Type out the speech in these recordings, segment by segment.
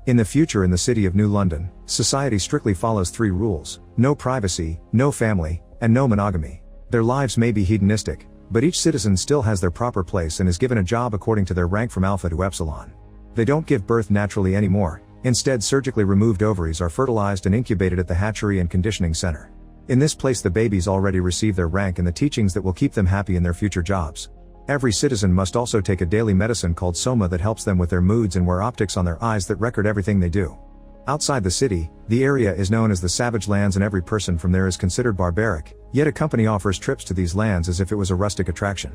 In the future in the city of New London, society strictly follows 3 rules: no privacy, no family, and no monogamy. Their lives may be hedonistic, but each citizen still has their proper place and is given a job according to their rank from alpha to epsilon. They don't give birth naturally anymore, instead surgically removed ovaries are fertilized and incubated at the hatchery and conditioning center. In this place the babies already receive their rank and the teachings that will keep them happy in their future jobs. Every citizen must also take a daily medicine called soma that helps them with their moods and wear optics on their eyes that record everything they do. Outside the city, the area is known as the Savage Lands and every person from there is considered barbaric, yet a company offers trips to these lands as if it was a rustic attraction.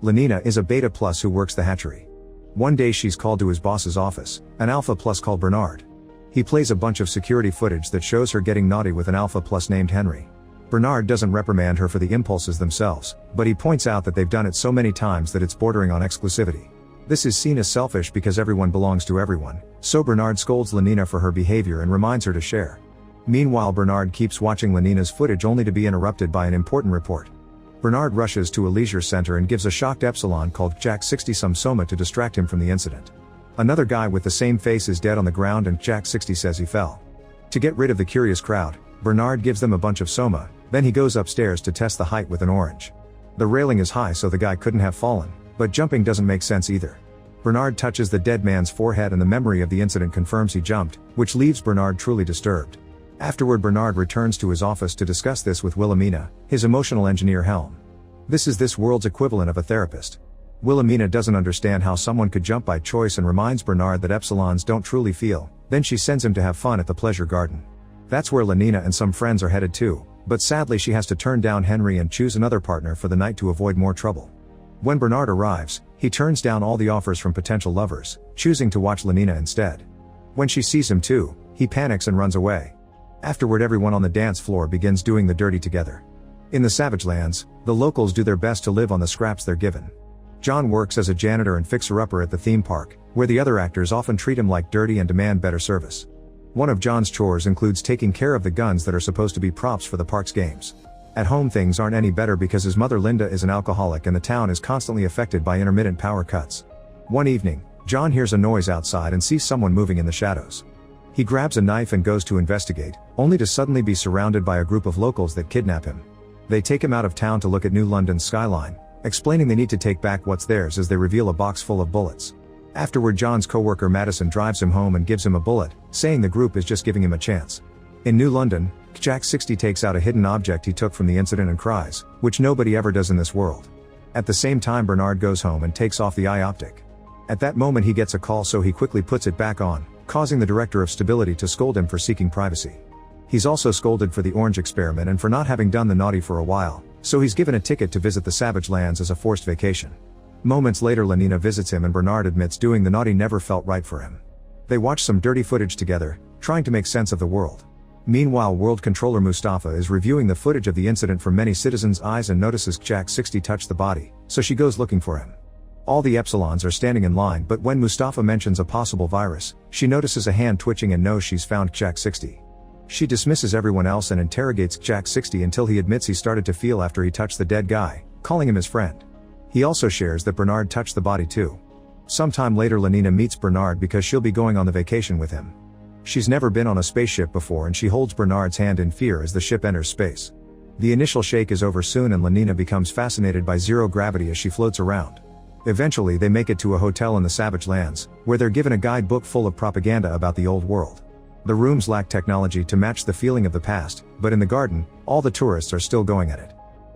Lenina is a beta plus who works the hatchery. One day she's called to his boss's office, an alpha plus called Bernard. He plays a bunch of security footage that shows her getting naughty with an alpha plus named Henry. Bernard doesn't reprimand her for the impulses themselves, but he points out that they've done it so many times that it's bordering on exclusivity. This is seen as selfish because everyone belongs to everyone, so Bernard scolds Lenina for her behavior and reminds her to share. Meanwhile Bernard keeps watching Lenina's footage only to be interrupted by an important report. Bernard rushes to a leisure center and gives a shocked epsilon called Jack 60 some soma to distract him from the incident. Another guy with the same face is dead on the ground and Jack 60 says he fell. To get rid of the curious crowd, Bernard gives them a bunch of soma, then he goes upstairs to test the height with an orange. The railing is high so the guy couldn't have fallen, but jumping doesn't make sense either. Bernard touches the dead man's forehead and the memory of the incident confirms he jumped, which leaves Bernard truly disturbed. Afterward Bernard returns to his office to discuss this with Wilhelmina, his emotional engineer Helm. This is this world's equivalent of a therapist. Wilhelmina doesn't understand how someone could jump by choice and reminds Bernard that epsilons don't truly feel, then she sends him to have fun at the pleasure garden. That's where Lenina and some friends are headed too, but sadly she has to turn down Henry and choose another partner for the night to avoid more trouble. When Bernard arrives, he turns down all the offers from potential lovers, choosing to watch Lenina instead. When she sees him too, he panics and runs away. Afterward everyone on the dance floor begins doing the dirty together. In the Savage Lands, the locals do their best to live on the scraps they're given. John works as a janitor and fixer-upper at the theme park, where the other actors often treat him like dirty and demand better service. One of John's chores includes taking care of the guns that are supposed to be props for the park's games. At home things aren't any better because his mother Linda is an alcoholic and the town is constantly affected by intermittent power cuts. One evening, John hears a noise outside and sees someone moving in the shadows. He grabs a knife and goes to investigate, only to suddenly be surrounded by a group of locals that kidnap him. They take him out of town to look at New London's skyline, explaining they need to take back what's theirs as they reveal a box full of bullets. Afterward John's co-worker Madison drives him home and gives him a bullet, saying the group is just giving him a chance. In New London, Jack 60 takes out a hidden object he took from the incident and cries, which nobody ever does in this world. At the same time Bernard goes home and takes off the eye optic. At that moment he gets a call so he quickly puts it back on, causing the director of stability to scold him for seeking privacy. He's also scolded for the orange experiment and for not having done the naughty for a while, so he's given a ticket to visit the Savage Lands as a forced vacation. Moments later Lenina visits him and Bernard admits doing the naughty never felt right for him. They watch some dirty footage together, trying to make sense of the world. Meanwhile World Controller Mustafa is reviewing the footage of the incident from many citizens' eyes and notices Jack 60 touch the body, so she goes looking for him. All the epsilons are standing in line but when Mustafa mentions a possible virus, she notices a hand twitching and knows she's found Jack 60. She dismisses everyone else and interrogates Jack 60 until he admits he started to feel after he touched the dead guy, calling him his friend. He also shares that Bernard touched the body too. Sometime later Lenina meets Bernard because she'll be going on the vacation with him. She's never been on a spaceship before and she holds Bernard's hand in fear as the ship enters space. The initial shake is over soon and Lenina becomes fascinated by zero gravity as she floats around. Eventually they make it to a hotel in the Savage Lands, where they're given a guidebook full of propaganda about the old world. The rooms lack technology to match the feeling of the past, but in the garden, all the tourists are still going at it.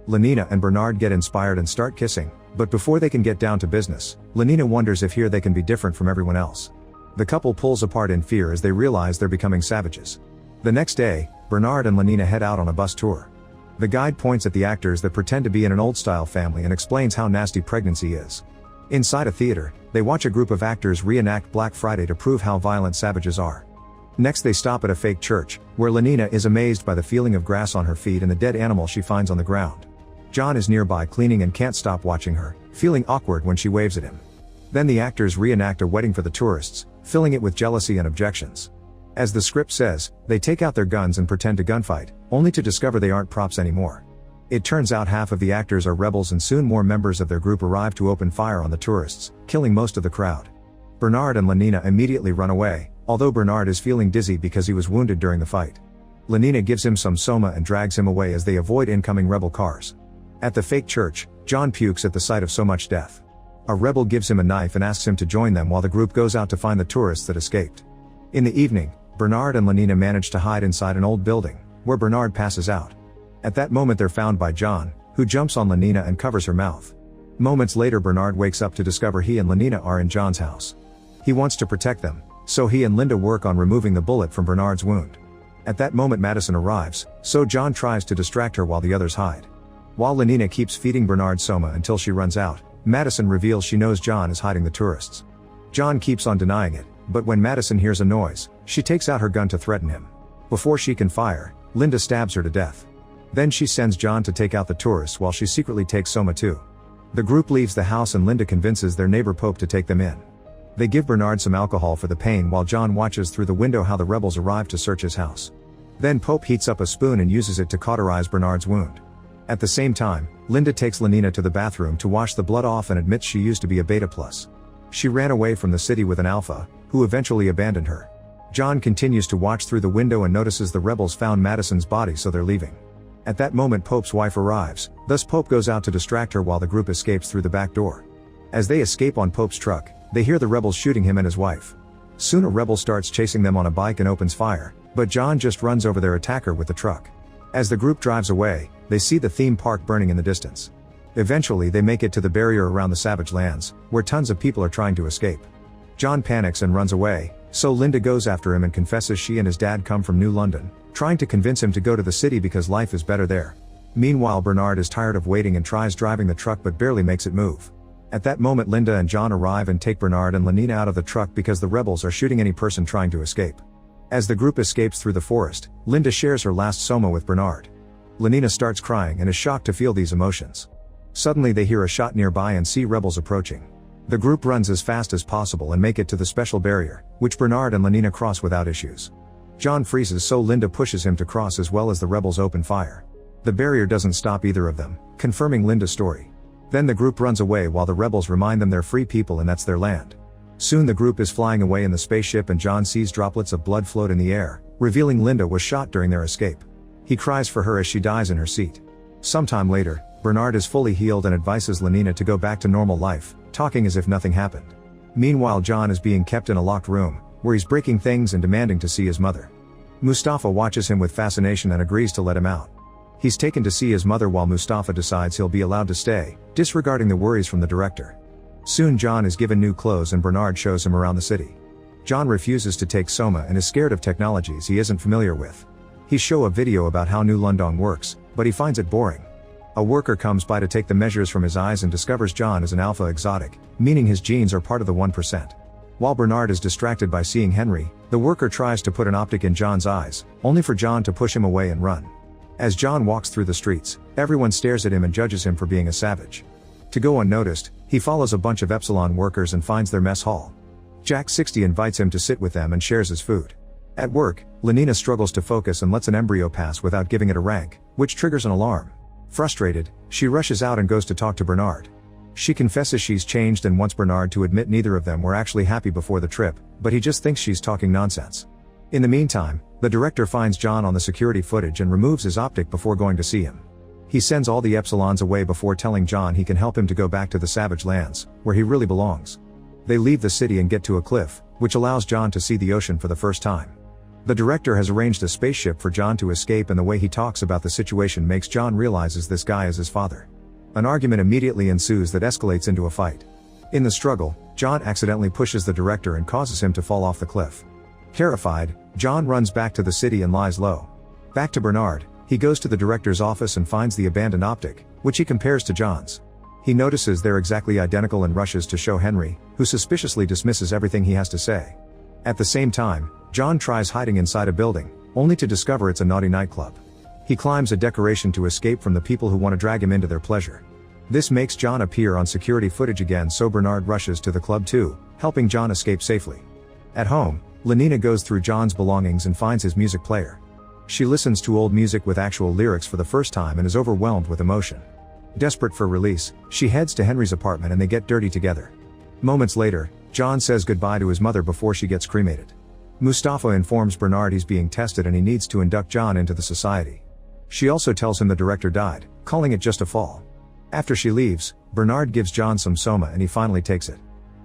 Lenina and Bernard get inspired and start kissing, but before they can get down to business, Lenina wonders if here they can be different from everyone else. The couple pulls apart in fear as they realize they're becoming savages. The next day, Bernard and Lenina head out on a bus tour. The guide points at the actors that pretend to be in an old-style family and explains how nasty pregnancy is. Inside a theater, they watch a group of actors reenact Black Friday to prove how violent savages are. Next they stop at a fake church, where Lenina is amazed by the feeling of grass on her feet and the dead animal she finds on the ground. John is nearby cleaning and can't stop watching her, feeling awkward when she waves at him. Then the actors reenact a wedding for the tourists, filling it with jealousy and objections. As the script says, they take out their guns and pretend to gunfight, only to discover they aren't props anymore. It turns out half of the actors are rebels and soon more members of their group arrive to open fire on the tourists, killing most of the crowd. Bernard and Lenina immediately run away, although Bernard is feeling dizzy because he was wounded during the fight. Lenina gives him some soma and drags him away as they avoid incoming rebel cars. At the fake church, John pukes at the sight of so much death. A rebel gives him a knife and asks him to join them while the group goes out to find the tourists that escaped. In the evening, Bernard and Lenina manage to hide inside an old building, where Bernard passes out. At that moment they're found by John, who jumps on Lenina and covers her mouth. Moments later Bernard wakes up to discover he and Lenina are in John's house. He wants to protect them, so he and Linda work on removing the bullet from Bernard's wound. At that moment Madison arrives, so John tries to distract her while the others hide. While Lenina keeps feeding Bernard soma until she runs out, Madison reveals she knows John is hiding the tourists. John keeps on denying it, but when Madison hears a noise, she takes out her gun to threaten him. Before she can fire, Linda stabs her to death. Then she sends John to take out the tourists while she secretly takes soma too. The group leaves the house and Linda convinces their neighbor Pope to take them in. They give Bernard some alcohol for the pain while John watches through the window how the rebels arrive to search his house. Then Pope heats up a spoon and uses it to cauterize Bernard's wound. At the same time, Linda takes Lenina to the bathroom to wash the blood off and admits she used to be a beta plus. She ran away from the city with an alpha, who eventually abandoned her. John continues to watch through the window and notices the rebels found Madison's body, so they're leaving. At that moment Pope's wife arrives, thus Pope goes out to distract her while the group escapes through the back door. As they escape on Pope's truck, they hear the rebels shooting him and his wife. Soon a rebel starts chasing them on a bike and opens fire, but John just runs over their attacker with the truck. As the group drives away, they see the theme park burning in the distance. Eventually they make it to the barrier around the Savage Lands, where tons of people are trying to escape. John panics and runs away, so Linda goes after him and confesses she and his dad come from New London, trying to convince him to go to the city because life is better there. Meanwhile Bernard is tired of waiting and tries driving the truck but barely makes it move. At that moment Linda and John arrive and take Bernard and Lenina out of the truck because the rebels are shooting any person trying to escape. As the group escapes through the forest, Linda shares her last soma with Bernard. Lenina starts crying and is shocked to feel these emotions. Suddenly they hear a shot nearby and see rebels approaching. The group runs as fast as possible and make it to the special barrier, which Bernard and Lenina cross without issues. John freezes, so Linda pushes him to cross as well as the rebels open fire. The barrier doesn't stop either of them, confirming Linda's story. Then the group runs away while the rebels remind them they're free people and that's their land. Soon the group is flying away in the spaceship and John sees droplets of blood float in the air, revealing Linda was shot during their escape. He cries for her as she dies in her seat. Sometime later, Bernard is fully healed and advises Lenina to go back to normal life, talking as if nothing happened. Meanwhile John is being kept in a locked room, where he's breaking things and demanding to see his mother. Mustafa watches him with fascination and agrees to let him out. He's taken to see his mother while Mustafa decides he'll be allowed to stay, disregarding the worries from the director. Soon John is given new clothes and Bernard shows him around the city. John refuses to take soma and is scared of technologies he isn't familiar with. He shows a video about how New London works, but he finds it boring. A worker comes by to take the measures from his eyes and discovers John is an alpha exotic, meaning his genes are part of the 1%. While Bernard is distracted by seeing Henry, the worker tries to put an optic in John's eyes, only for John to push him away and run. As John walks through the streets, everyone stares at him and judges him for being a savage. To go unnoticed, he follows a bunch of Epsilon workers and finds their mess hall. Jack 60 invites him to sit with them and shares his food. At work, Lenina struggles to focus and lets an embryo pass without giving it a rank, which triggers an alarm. Frustrated, she rushes out and goes to talk to Bernard. She confesses she's changed and wants Bernard to admit neither of them were actually happy before the trip, but he just thinks she's talking nonsense. In the meantime, the director finds John on the security footage and removes his optic before going to see him. He sends all the Epsilons away before telling John he can help him to go back to the Savage Lands, where he really belongs. They leave the city and get to a cliff, which allows John to see the ocean for the first time. The director has arranged a spaceship for John to escape, and the way he talks about the situation makes John realizes this guy is his father. An argument immediately ensues that escalates into a fight. In the struggle, John accidentally pushes the director and causes him to fall off the cliff. Terrified, John runs back to the city and lies low. Back to Bernard, he goes to the director's office and finds the abandoned optic, which he compares to John's. He notices they're exactly identical and rushes to show Henry, who suspiciously dismisses everything he has to say. At the same time, John tries hiding inside a building, only to discover it's a naughty nightclub. He climbs a decoration to escape from the people who want to drag him into their pleasure. This makes John appear on security footage again, so Bernard rushes to the club too, helping John escape safely. At home, Lenina goes through John's belongings and finds his music player. She listens to old music with actual lyrics for the first time and is overwhelmed with emotion. Desperate for release, she heads to Henry's apartment and they get dirty together. Moments later, John says goodbye to his mother before she gets cremated. Mustafa informs Bernard he's being tested and he needs to induct John into the society. She also tells him the director died, calling it just a fall. After she leaves, Bernard gives John some soma and he finally takes it.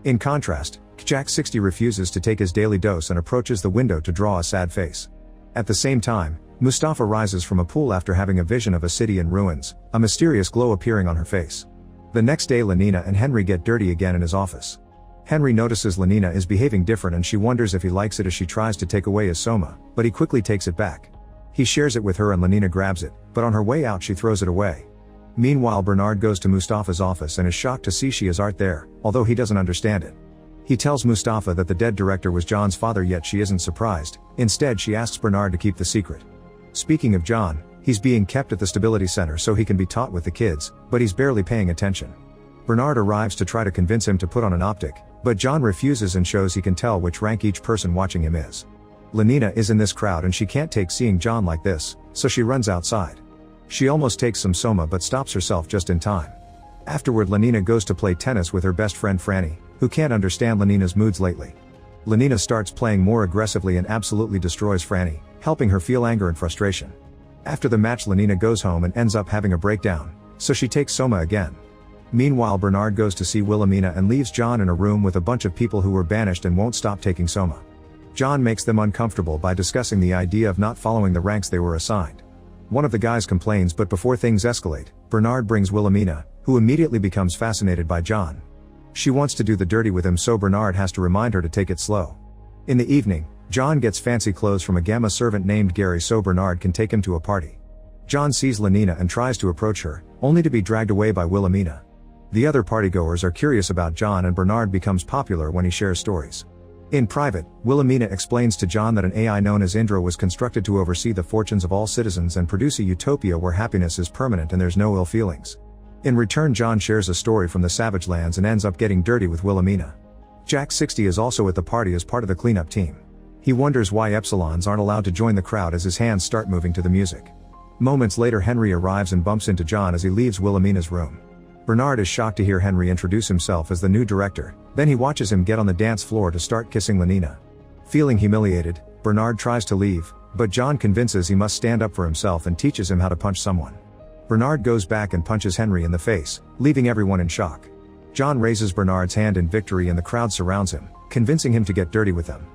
In contrast, Jack 60 refuses to take his daily dose and approaches the window to draw a sad face. At the same time, Mustafa rises from a pool after having a vision of a city in ruins, a mysterious glow appearing on her face. The next day Lenina and Henry get dirty again in his office. Henry notices Lenina is behaving different and she wonders if he likes it as she tries to take away his soma, but he quickly takes it back. He shares it with her and Lenina grabs it, but on her way out she throws it away. Meanwhile Bernard goes to Mustafa's office and is shocked to see she is art there, although he doesn't understand it. He tells Mustafa that the dead director was John's father, yet she isn't surprised. Instead she asks Bernard to keep the secret. Speaking of John, he's being kept at the stability center so he can be taught with the kids, but he's barely paying attention. Bernard arrives to try to convince him to put on an optic, but John refuses and shows he can tell which rank each person watching him is. Lenina is in this crowd and she can't take seeing John like this, so she runs outside. She almost takes some soma but stops herself just in time. Afterward Lenina goes to play tennis with her best friend Franny, who can't understand Lenina's moods lately. Lenina starts playing more aggressively and absolutely destroys Franny, helping her feel anger and frustration. After the match Lenina goes home and ends up having a breakdown, so she takes soma again. Meanwhile Bernard goes to see Wilhelmina and leaves John in a room with a bunch of people who were banished and won't stop taking soma. John makes them uncomfortable by discussing the idea of not following the ranks they were assigned. One of the guys complains, but before things escalate, Bernard brings Wilhelmina, who immediately becomes fascinated by John. She wants to do the dirty with him, so Bernard has to remind her to take it slow. In the evening, John gets fancy clothes from a Gamma servant named Gary so Bernard can take him to a party. John sees Lenina and tries to approach her, only to be dragged away by Wilhelmina. The other partygoers are curious about John and Bernard becomes popular when he shares stories. In private, Wilhelmina explains to John that an AI known as Indra was constructed to oversee the fortunes of all citizens and produce a utopia where happiness is permanent and there's no ill feelings. In return John shares a story from the Savage Lands and ends up getting dirty with Wilhelmina. Jack 60 is also at the party as part of the cleanup team. He wonders why Epsilons aren't allowed to join the crowd as his hands start moving to the music. Moments later Henry arrives and bumps into John as he leaves Wilhelmina's room. Bernard is shocked to hear Henry introduce himself as the new director, then he watches him get on the dance floor to start kissing Lenina. Feeling humiliated, Bernard tries to leave, but John convinces he must stand up for himself and teaches him how to punch someone. Bernard goes back and punches Henry in the face, leaving everyone in shock. John raises Bernard's hand in victory and the crowd surrounds him, convincing him to get dirty with them.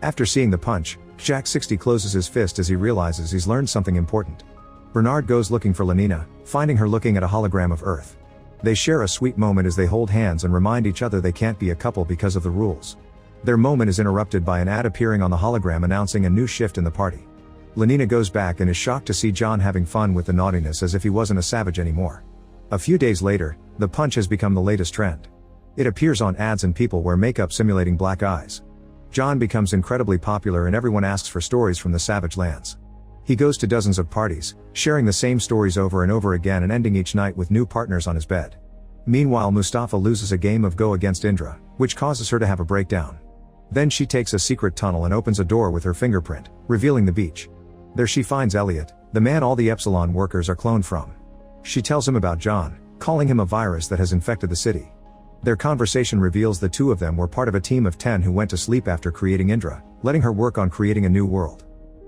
After seeing the punch, Jack 60 closes his fist as he realizes he's learned something important. Bernard goes looking for Lenina, finding her looking at a hologram of Earth. They share a sweet moment as they hold hands and remind each other they can't be a couple because of the rules. Their moment is interrupted by an ad appearing on the hologram announcing a new shift in the party. Lenina goes back and is shocked to see John having fun with the naughtiness as if he wasn't a savage anymore. A few days later, the punch has become the latest trend. It appears on ads and people wear makeup simulating black eyes. John becomes incredibly popular and everyone asks for stories from the Savage Lands. He goes to dozens of parties, sharing the same stories over and over again and ending each night with new partners on his bed. Meanwhile Mustafa loses a game of Go against Indra, which causes her to have a breakdown. Then she takes a secret tunnel and opens a door with her fingerprint, revealing the beach. There she finds Elliot, the man all the Epsilon workers are cloned from. She tells him about John, calling him a virus that has infected the city. Their conversation reveals the two of them were part of a team of 10 who went to sleep after creating Indra, letting her work on creating a new world.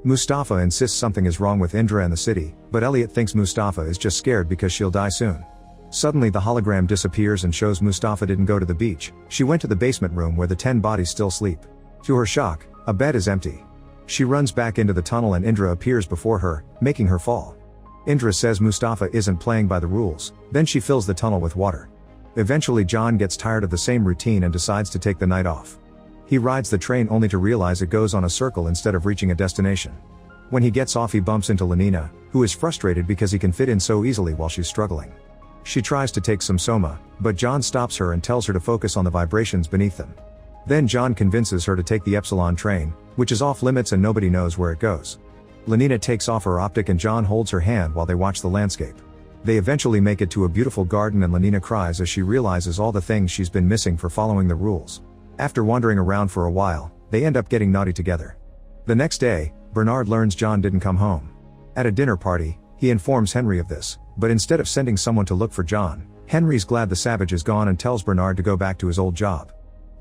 Mustafa insists something is wrong with Indra and the city, but Elliot thinks Mustafa is just scared because she'll die soon. Suddenly the hologram disappears and shows Mustafa didn't go to the beach, she went to the basement room where the 10 bodies still sleep. To her shock, a bed is empty. She runs back into the tunnel and Indra appears before her, making her fall. Indra says Mustafa isn't playing by the rules, then she fills the tunnel with water. Eventually John gets tired of the same routine and decides to take the night off. He rides the train only to realize it goes on a circle instead of reaching a destination. When he gets off he bumps into Lenina, who is frustrated because he can fit in so easily while she's struggling. She tries to take some soma, but John stops her and tells her to focus on the vibrations beneath them. Then John convinces her to take the Epsilon train, which is off limits and nobody knows where it goes. Lenina takes off her optic and John holds her hand while they watch the landscape. They eventually make it to a beautiful garden and Lenina cries as she realizes all the things she's been missing for following the rules. After wandering around for a while, they end up getting naughty together. The next day, Bernard learns John didn't come home. At a dinner party, he informs Henry of this, but instead of sending someone to look for John, Henry's glad the savage is gone and tells Bernard to go back to his old job.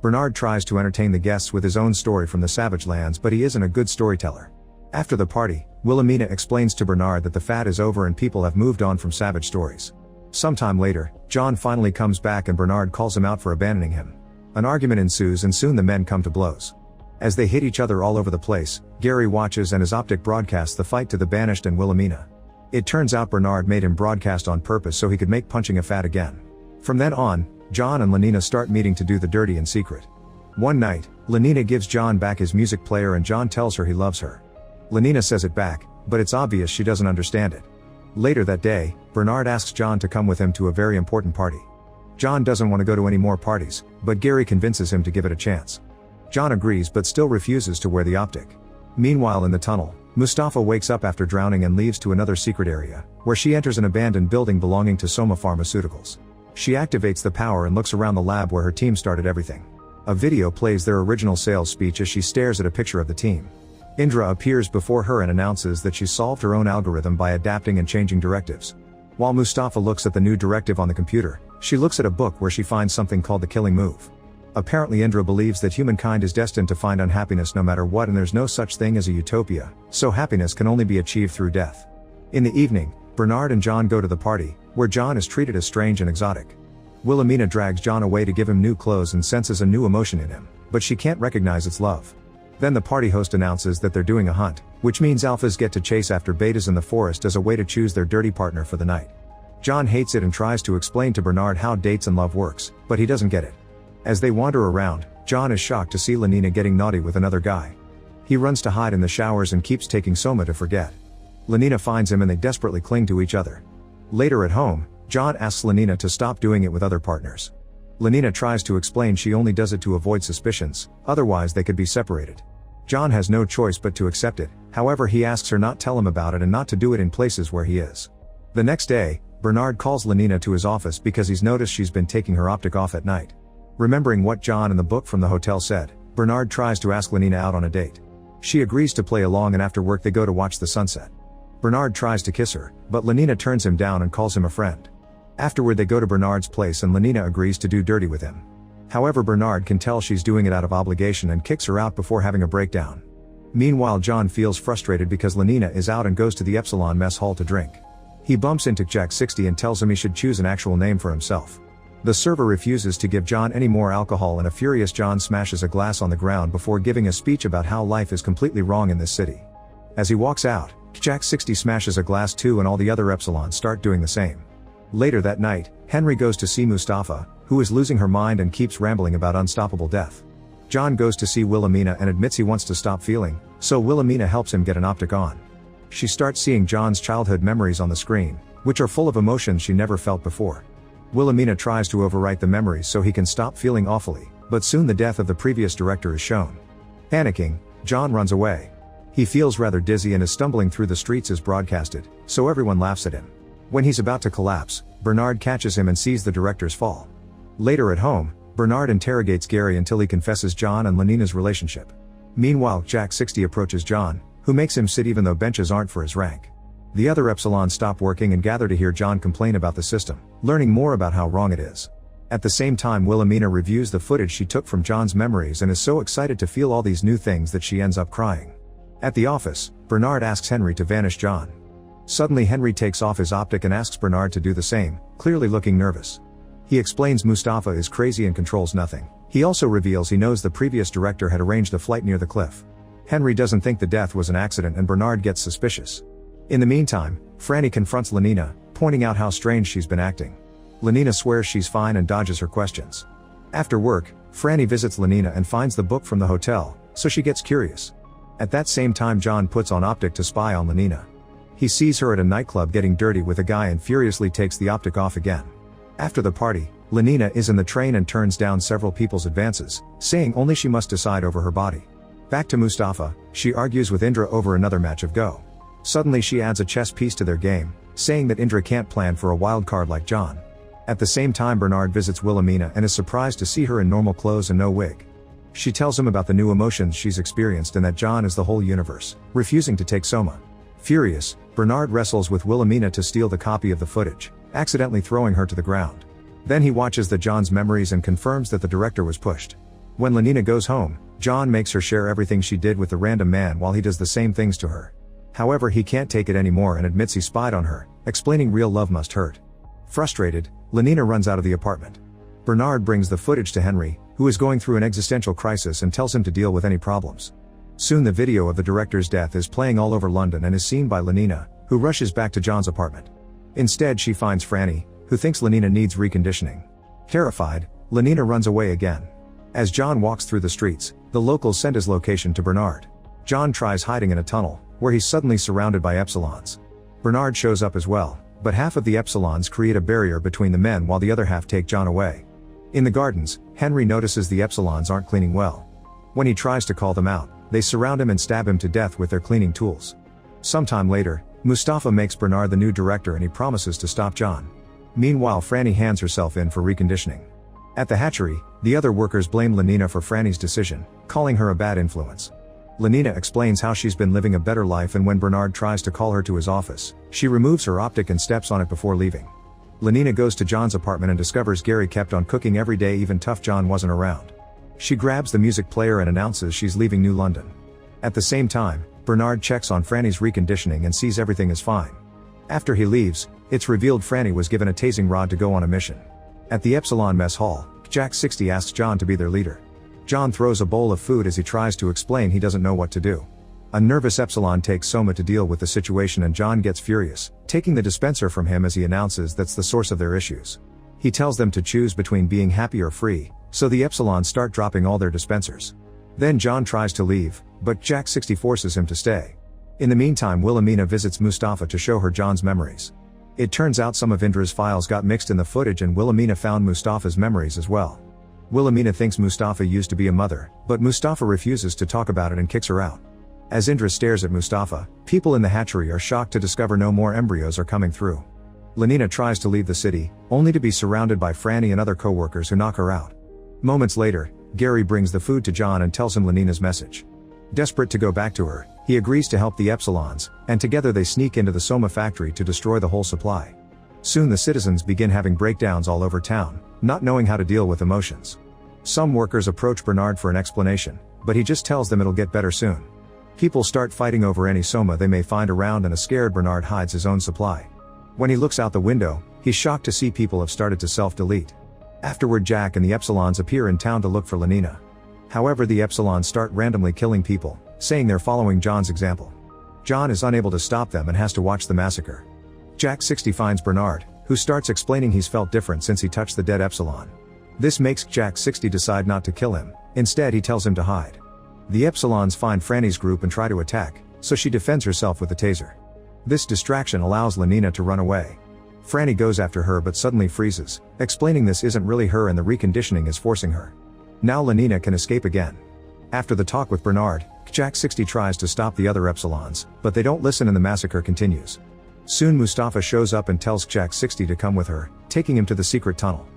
Bernard tries to entertain the guests with his own story from the Savage Lands, but he isn't a good storyteller. After the party, Wilhelmina explains to Bernard that the fad is over and people have moved on from savage stories. Sometime later, John finally comes back and Bernard calls him out for abandoning him. An argument ensues and soon the men come to blows. As they hit each other all over the place, Gary watches and his optic broadcasts the fight to the Banished and Wilhelmina. It turns out Bernard made him broadcast on purpose so he could make punching a fad again. From then on, John and Lenina start meeting to do the dirty in secret. One night, Lenina gives John back his music player and John tells her he loves her. Lenina says it back, but it's obvious she doesn't understand it. Later that day, Bernard asks John to come with him to a very important party. John doesn't want to go to any more parties, but Gary convinces him to give it a chance. John agrees but still refuses to wear the optic. Meanwhile in the tunnel, Mustafa wakes up after drowning and leaves to another secret area, where she enters an abandoned building belonging to Soma Pharmaceuticals. She activates the power and looks around the lab where her team started everything. A video plays their original sales speech as she stares at a picture of the team. Indra appears before her and announces that she solved her own algorithm by adapting and changing directives. While Mustafa looks at the new directive on the computer, she looks at a book where she finds something called the killing move. Apparently Indra believes that humankind is destined to find unhappiness no matter what and there's no such thing as a utopia, so happiness can only be achieved through death. In the evening, Bernard and John go to the party, where John is treated as strange and exotic. Wilhelmina drags John away to give him new clothes and senses a new emotion in him, but she can't recognize it's love. Then the party host announces that they're doing a hunt, which means alphas get to chase after betas in the forest as a way to choose their dirty partner for the night. John hates it and tries to explain to Bernard how dates and love works, but he doesn't get it. As they wander around, John is shocked to see Lenina getting naughty with another guy. He runs to hide in the showers and keeps taking Soma to forget. Lenina finds him and they desperately cling to each other. Later at home, John asks Lenina to stop doing it with other partners. Lenina tries to explain she only does it to avoid suspicions, otherwise they could be separated. John has no choice but to accept it, however he asks her not tell him about it and not to do it in places where he is. The next day, Bernard calls Lenina to his office because he's noticed she's been taking her optic off at night. Remembering what John and the book from the hotel said, Bernard tries to ask Lenina out on a date. She agrees to play along and after work they go to watch the sunset. Bernard tries to kiss her, but Lenina turns him down and calls him a friend. Afterward they go to Bernard's place and Lenina agrees to do dirty with him. However Bernard can tell she's doing it out of obligation and kicks her out before having a breakdown. Meanwhile John feels frustrated because Lenina is out and goes to the Epsilon mess hall to drink. He bumps into Jack 60 and tells him he should choose an actual name for himself. The server refuses to give John any more alcohol and a furious John smashes a glass on the ground before giving a speech about how life is completely wrong in this city. As he walks out, Jack 60 smashes a glass too and all the other Epsilons start doing the same. Later that night, Henry goes to see Mustafa, who is losing her mind and keeps rambling about unstoppable death. John goes to see Wilhelmina and admits he wants to stop feeling, so Wilhelmina helps him get an optic on. She starts seeing John's childhood memories on the screen, which are full of emotions she never felt before. Wilhelmina tries to overwrite the memories so he can stop feeling awfully, but soon the death of the previous director is shown. Panicking, John runs away. He feels rather dizzy and is stumbling through the streets as broadcasted, so everyone laughs at him. When he's about to collapse, Bernard catches him and sees the director's fall. Later at home, Bernard interrogates Gary until he confesses John and Lenina's relationship. Meanwhile Jack 60 approaches John, who makes him sit even though benches aren't for his rank. The other Epsilons stop working and gather to hear John complain about the system, learning more about how wrong it is. At the same time Wilhelmina reviews the footage she took from John's memories and is so excited to feel all these new things that she ends up crying. At the office, Bernard asks Henry to vanish John. Suddenly Henry takes off his optic and asks Bernard to do the same, clearly looking nervous. He explains Mustafa is crazy and controls nothing. He also reveals he knows the previous director had arranged a flight near the cliff. Henry doesn't think the death was an accident and Bernard gets suspicious. In the meantime, Franny confronts Lenina, pointing out how strange she's been acting. Lenina swears she's fine and dodges her questions. After work, Franny visits Lenina and finds the book from the hotel, so she gets curious. At that same time John puts on optic to spy on Lenina. He sees her at a nightclub getting dirty with a guy and furiously takes the optic off again. After the party, Lenina is in the train and turns down several people's advances, saying only she must decide over her body. Back to Mustafa, she argues with Indra over another match of Go. Suddenly she adds a chess piece to their game, saying that Indra can't plan for a wild card like John. At the same time Bernard visits Wilhelmina and is surprised to see her in normal clothes and no wig. She tells him about the new emotions she's experienced and that John is the whole universe, refusing to take Soma. Furious, Bernard wrestles with Wilhelmina to steal the copy of the footage, accidentally throwing her to the ground. Then he watches the John's memories and confirms that the director was pushed. When Lenina goes home, John makes her share everything she did with the random man while he does the same things to her. However, he can't take it anymore and admits he spied on her, explaining real love must hurt. Frustrated, Lenina runs out of the apartment. Bernard brings the footage to Henry, who is going through an existential crisis, and tells him to deal with any problems. Soon the video of the director's death is playing all over London and is seen by Lenina, who rushes back to John's apartment. Instead, she finds Franny, who thinks Lenina needs reconditioning. Terrified, Lenina runs away again. As John walks through the streets, the locals send his location to Bernard. John tries hiding in a tunnel, where he's suddenly surrounded by Epsilons. Bernard shows up as well, but half of the Epsilons create a barrier between the men while the other half take John away. In the gardens, Henry notices the Epsilons aren't cleaning well. When he tries to call them out, they surround him and stab him to death with their cleaning tools. Sometime later, Mustafa makes Bernard the new director and he promises to stop John. Meanwhile, Franny hands herself in for reconditioning. At the hatchery, the other workers blame Lenina for Franny's decision, calling her a bad influence. Lenina explains how she's been living a better life, and when Bernard tries to call her to his office, she removes her optic and steps on it before leaving. Lenina goes to John's apartment and discovers Gary kept on cooking every day even tough John wasn't around. She grabs the music player and announces she's leaving New London. At the same time, Bernard checks on Franny's reconditioning and sees everything is fine. After he leaves, it's revealed Franny was given a tasing rod to go on a mission. At the Epsilon mess hall, Jack 60 asks John to be their leader. John throws a bowl of food as he tries to explain he doesn't know what to do. A nervous Epsilon takes Soma to deal with the situation and John gets furious, taking the dispenser from him as he announces that's the source of their issues. He tells them to choose between being happy or free, so the Epsilons start dropping all their dispensers. Then John tries to leave, but Jack 60 forces him to stay. In the meantime, Wilhelmina visits Mustafa to show her John's memories. It turns out some of Indra's files got mixed in the footage and Wilhelmina found Mustafa's memories as well. Wilhelmina thinks Mustafa used to be a mother, but Mustafa refuses to talk about it and kicks her out. As Indra stares at Mustafa, people in the hatchery are shocked to discover no more embryos are coming through. Lenina tries to leave the city, only to be surrounded by Franny and other co-workers who knock her out. Moments later, Gary brings the food to John and tells him Lenina's message. Desperate to go back to her, he agrees to help the Epsilons, and together they sneak into the Soma factory to destroy the whole supply. Soon the citizens begin having breakdowns all over town, not knowing how to deal with emotions. Some workers approach Bernard for an explanation, but he just tells them it'll get better soon. People start fighting over any Soma they may find around and a scared Bernard hides his own supply. When he looks out the window, he's shocked to see people have started to self-delete. Afterward, Jack and the Epsilons appear in town to look for Lenina. However, the Epsilons start randomly killing people, saying they're following John's example. John is unable to stop them and has to watch the massacre. Jack 60 finds Bernard, who starts explaining he's felt different since he touched the dead Epsilon. This makes Jack 60 decide not to kill him, instead he tells him to hide. The Epsilons find Franny's group and try to attack, so she defends herself with the taser. This distraction allows Lenina to run away. Franny goes after her but suddenly freezes, explaining this isn't really her and the reconditioning is forcing her. Now Lenina can escape again. After the talk with Bernard, Jack 60 tries to stop the other Epsilons, but they don't listen and the massacre continues. Soon Mustafa shows up and tells Jack 60 to come with her, taking him to the secret tunnel.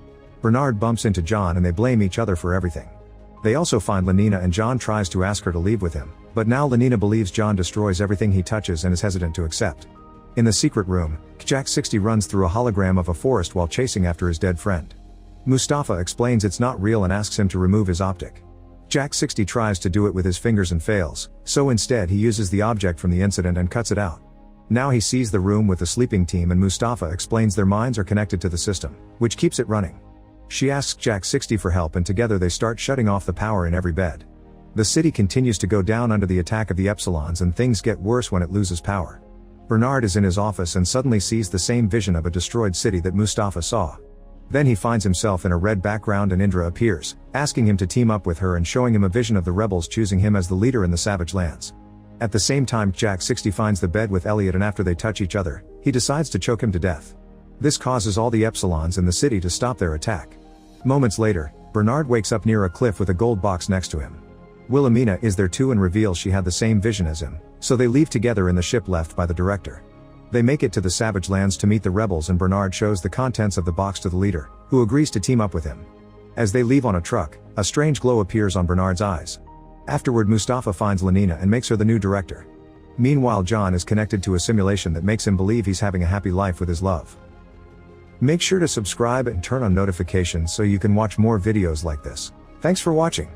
Bernard bumps into John and they blame each other for everything. They also find Lenina and John tries to ask her to leave with him, but now Lenina believes John destroys everything he touches and is hesitant to accept. In the secret room, Jack 60 runs through a hologram of a forest while chasing after his dead friend. Mustafa explains it's not real and asks him to remove his optic. Jack 60 tries to do it with his fingers and fails, so instead he uses the object from the incident and cuts it out. Now he sees the room with the sleeping team and Mustafa explains their minds are connected to the system, which keeps it running. She asks Jack 60 for help and together they start shutting off the power in every bed. The city continues to go down under the attack of the Epsilons and things get worse when it loses power. Bernard is in his office and suddenly sees the same vision of a destroyed city that Mustafa saw. Then he finds himself in a red background and Indra appears, asking him to team up with her and showing him a vision of the rebels choosing him as the leader in the Savage Lands. At the same time, Jack 60 finds the bed with Elliot and after they touch each other, he decides to choke him to death. This causes all the Epsilons in the city to stop their attack. Moments later, Bernard wakes up near a cliff with a gold box next to him. Wilhelmina is there too and reveals she had the same vision as him, so they leave together in the ship left by the director. They make it to the Savage Lands to meet the rebels and Bernard shows the contents of the box to the leader, who agrees to team up with him. As they leave on a truck, a strange glow appears on Bernard's eyes. Afterward, Mustafa finds Lenina and makes her the new director. Meanwhile, John is connected to a simulation that makes him believe he's having a happy life with his love. Make sure to subscribe and turn on notifications so you can watch more videos like this. Thanks for watching.